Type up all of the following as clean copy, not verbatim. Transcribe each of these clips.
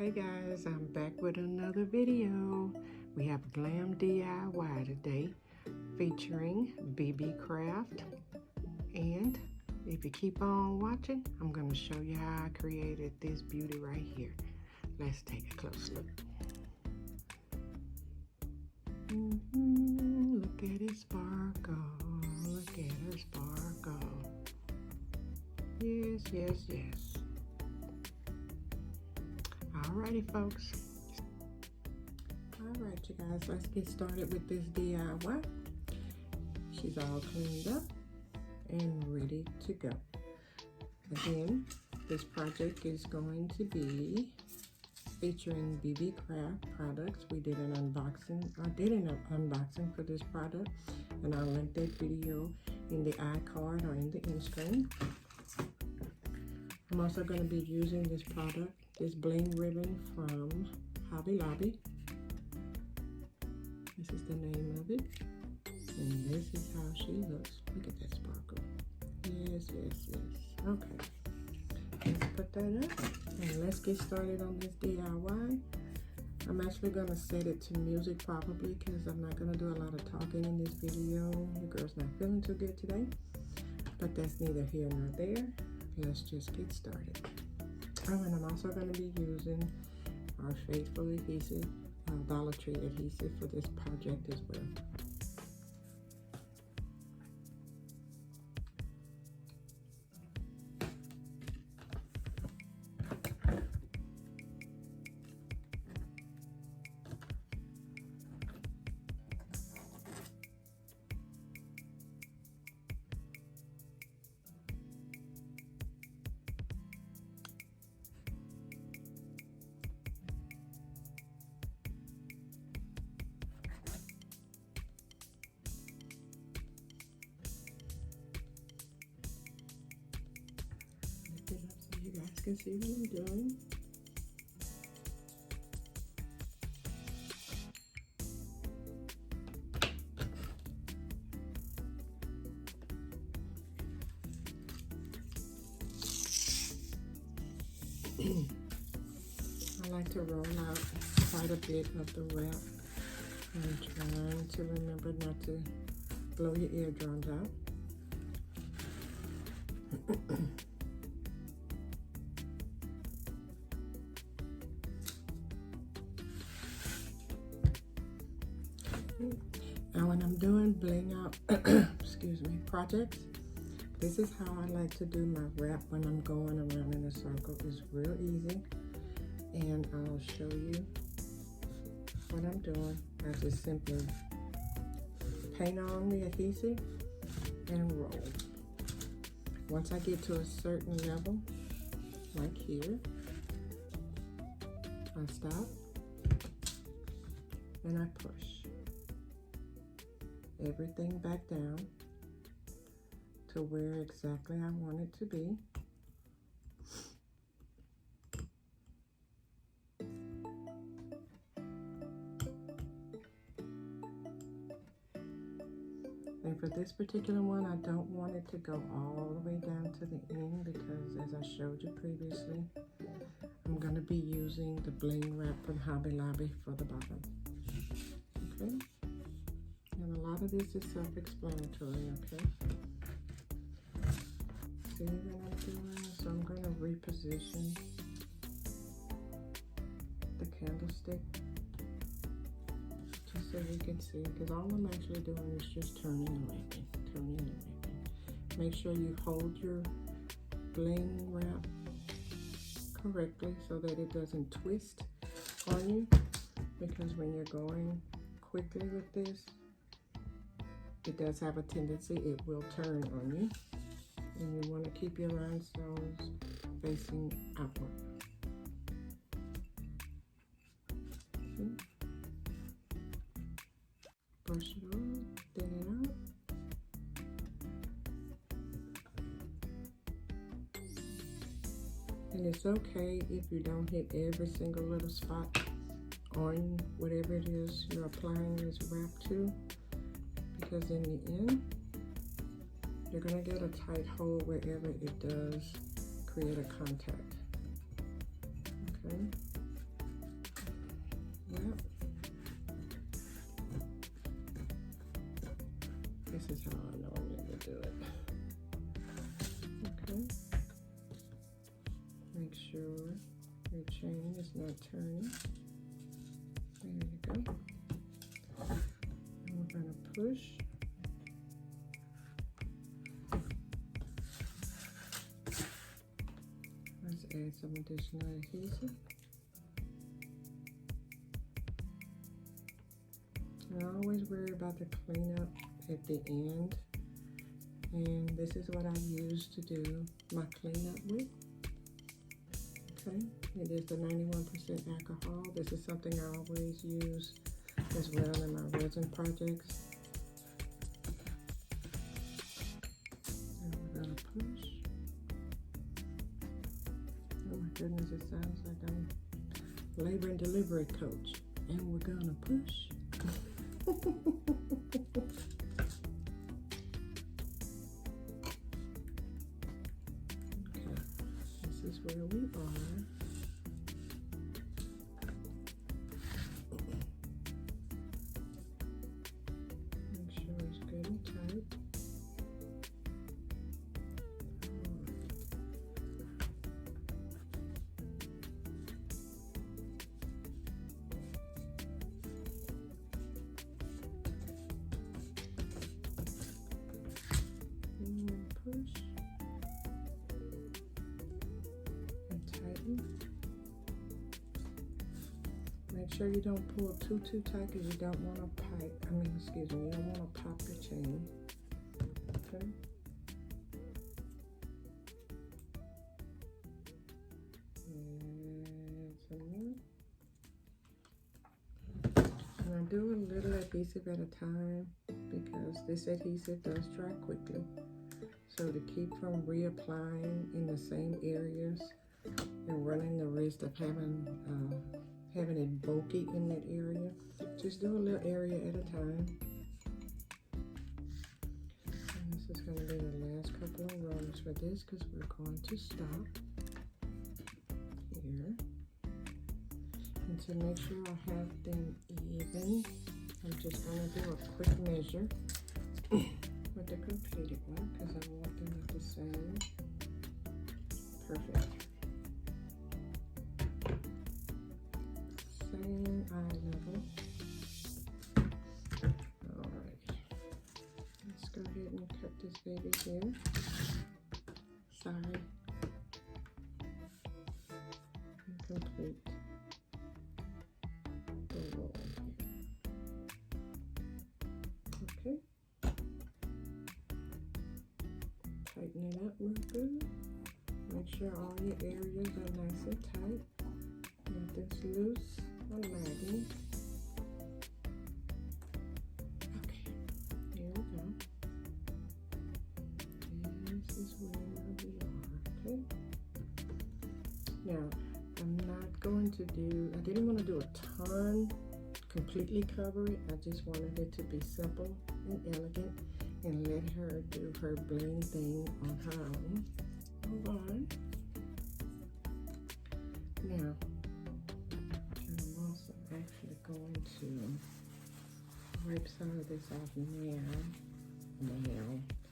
Hey guys, I'm back with another video. We have GlamDIY today featuring BB Craft, and if you keep on watching, I'm going to show you how I created this beauty right here. Let's take a close look. Look at it sparkle, look at her sparkle. Yes, yes, yes. Alrighty folks. Alright you guys, let's get started with this DIY. She's all cleaned up and ready to go. Again, this project is going to be featuring BB Craft products. We did an unboxing. I did an unboxing for this product, and I'll link that video in the iCard or in the end screen. I'm also going to be using this product, this bling ribbon from Hobby Lobby. This is the name of it, and this is how she looks. Look at that sparkle. Yes, yes, yes. Okay, let's put that up and let's get started on this DIY. I'm actually going to set it to music probably, because I'm not going to do a lot of talking in this video. The girl's not feeling too good today, but that's neither here nor there. Let's just get started. Oh, and I'm also going to be using our faithful adhesive, Dollar Tree adhesive for this project as well. You guys can see what I'm doing. I like to roll out quite a bit of the wrap. I'm trying to remember not to blow your eardrums out. Now when I'm doing bling out excuse me, projects, this is how I like to do my wrap when I'm going around in a circle. It's real easy, and I'll show you what I'm doing. I just simply paint on the adhesive and roll. Once I get to a certain level, like here, I stop and I push everything back down to where exactly I want it to be. And for this particular one, I don't want it to go all the way down to the end, because as I showed you previously, I'm going to be using the bling wrap from Hobby Lobby for the bottom. Okay? And a lot of this is self-explanatory, okay? See what I'm doing? So I'm going to reposition the candlestick just so you can see, because all I'm actually doing is just turning and wrapping, turning and wrapping. Make sure you hold your bling wrap correctly so that it doesn't twist on you, because when you're going quickly with this, it does have a tendency, it will turn on you, and you want to keep your rhinestones facing outward. See? Brush it on, thin it out. And it's okay if you don't hit every single little spot on whatever it is you're applying this wrap to, because in the end, you're going to get a tight hole wherever it does create a contact. Okay? Well, this is how I know I'm going to do it. Okay. Make sure your chain is not turning. There you go. And we're going to push. Let's add some additional adhesive. I always worry about the cleanup at the end, and this is what I use to do my cleanup with. Okay, it is the 91% alcohol. This is something I always use as well in my resin projects. And we're gonna push. Oh my goodness, it sounds like I'm labor and delivery coach. And we're gonna push. Okay, this is where we are. Make sure it's good and tight. Push and tighten. Make sure you don't pull too tight because you don't want to pipe. You don't want to pop your chain. Okay. And some more. And I do a little adhesive at a time because this adhesive does dry quickly. So to keep from reapplying in the same areas and running the risk of having it bulky in that area, just do a little area at a time. And this is going to be the last couple of rows for this because we're going to stop here. And to make sure I have them even, I'm just going to do a quick measure with the completed one because I want them at the same. Perfect. Same eye level. Alright. Let's go ahead and cut this baby here. Side. And complete the roll here. Okay. Tighten it up real good. Make sure all your areas are nice and tight. Nothing's loose or lagging. Okay, here we go. This is where we are, okay? Now, I'm not going to do, I didn't want to do a ton, completely cover it. I just wanted it to be simple and elegant and let her do her bling thing on her own. Move on. Now, I'm also actually going to wipe some of this off now.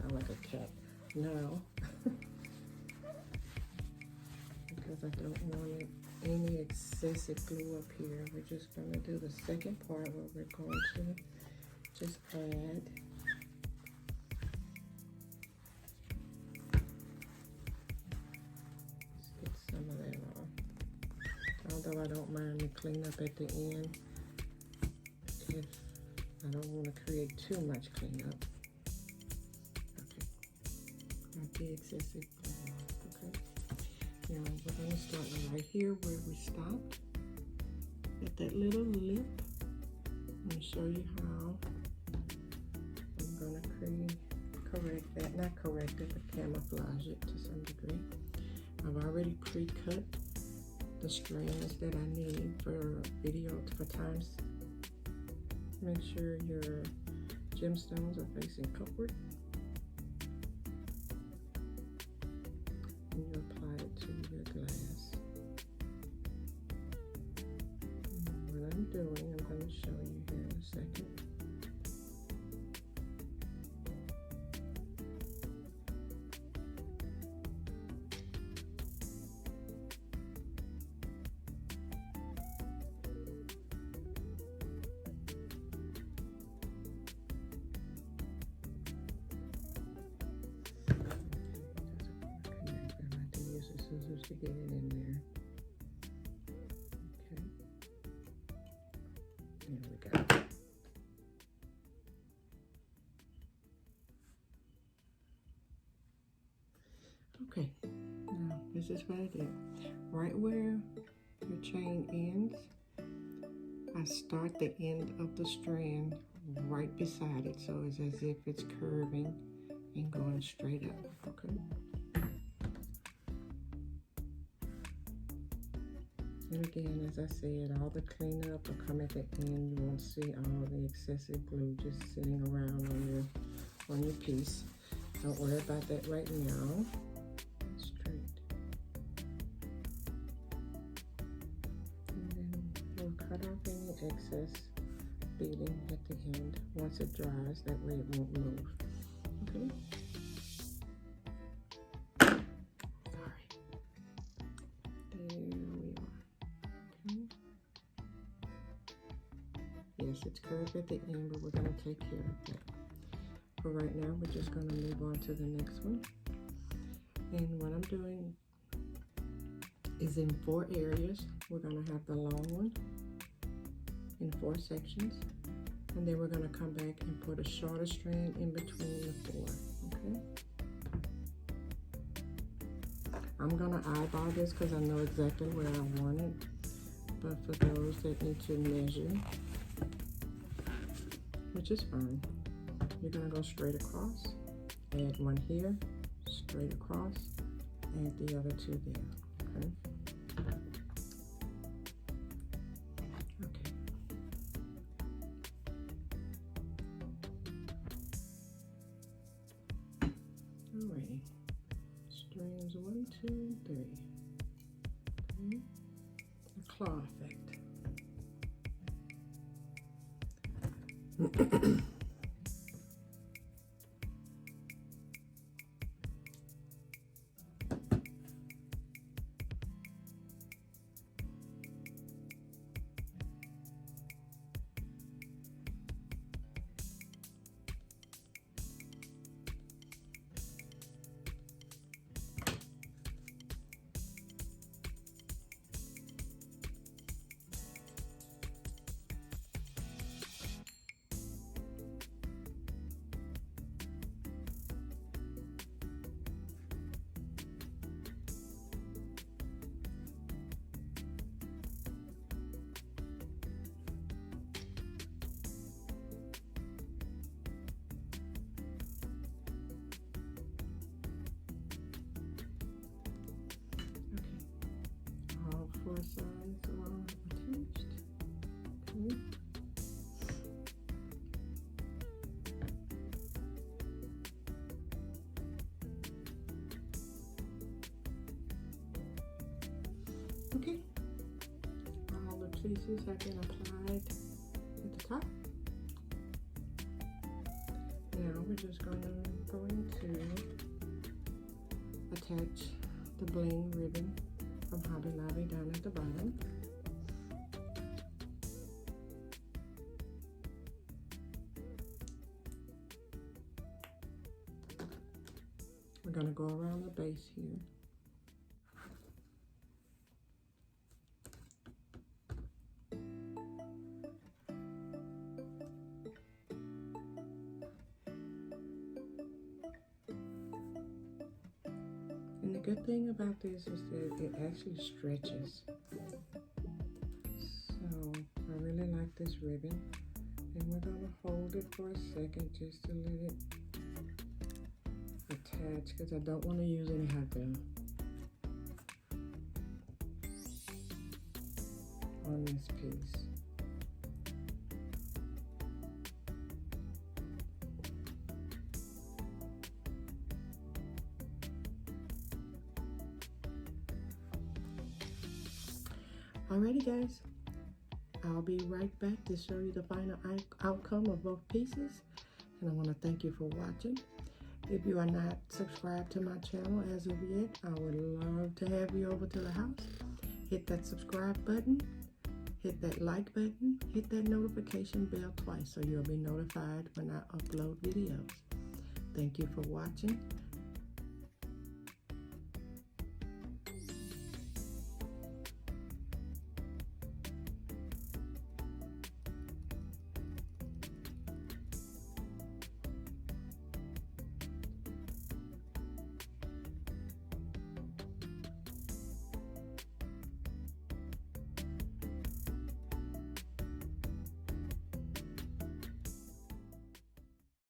I like a cat. Now, because I don't want any excessive glue up here. We're just going to do the second part where we're going to just add although I don't mind the cleanup at the end if I don't want to create too much cleanup. Okay, not the excessive cleanup. Okay, now we're going to start right here where we stopped at that little lip. I'm going to show you how I'm going to correct that, not correct it, but camouflage it to some degree. I've already pre-cut the strands that I need for video for times. Make sure your gemstones are facing upward. And you apply it to your glass. And what I'm doing scissors to get it in there. Okay. There we go. Okay, now this is what I did. Right where your chain ends, I start the end of the strand right beside it, so it's as if it's curving and going straight up, okay? And again, as I said, all the cleanup will come at the end. You won't see all the excessive glue just sitting around on your piece. Don't worry about that right now. Straight. And then we'll cut off any excess beading at the end once it dries. That way it won't move. Okay. Yes, it's curved at the end, but we're going to take care of that. For right now, we're just going to move on to the next one. And what I'm doing is in 4 areas. We're going to have the long one in 4 sections. And then we're going to come back and put a shorter strand in between the 4, okay? I'm going to eyeball this because I know exactly where I want it. But for those that need to measure, which is fine, you're going to go straight across, add one here, straight across, add the other 2 there, okay? Okay. Alrighty. Strands 1, 2, 3. Okay. A claw effect. All 4 sides are attached. Okay. Okay. All the pieces have been applied at the top. Now we're just going to attach the bling ribbon from Hobby Lobby down at the bottom. We're going to go around the base here. And the good thing about this is that it actually stretches. So I really like this ribbon. And we're going to hold it for a second just to let it attach, because I don't want to use any hot glue on this piece. Alrighty guys, I'll be right back to show you the final outcome of both pieces, and I want to thank you for watching. If you are not subscribed to my channel as of yet, I would love to have you over to the house. Hit that subscribe button, hit that like button, hit that notification bell twice so you'll be notified when I upload videos. Thank you for watching.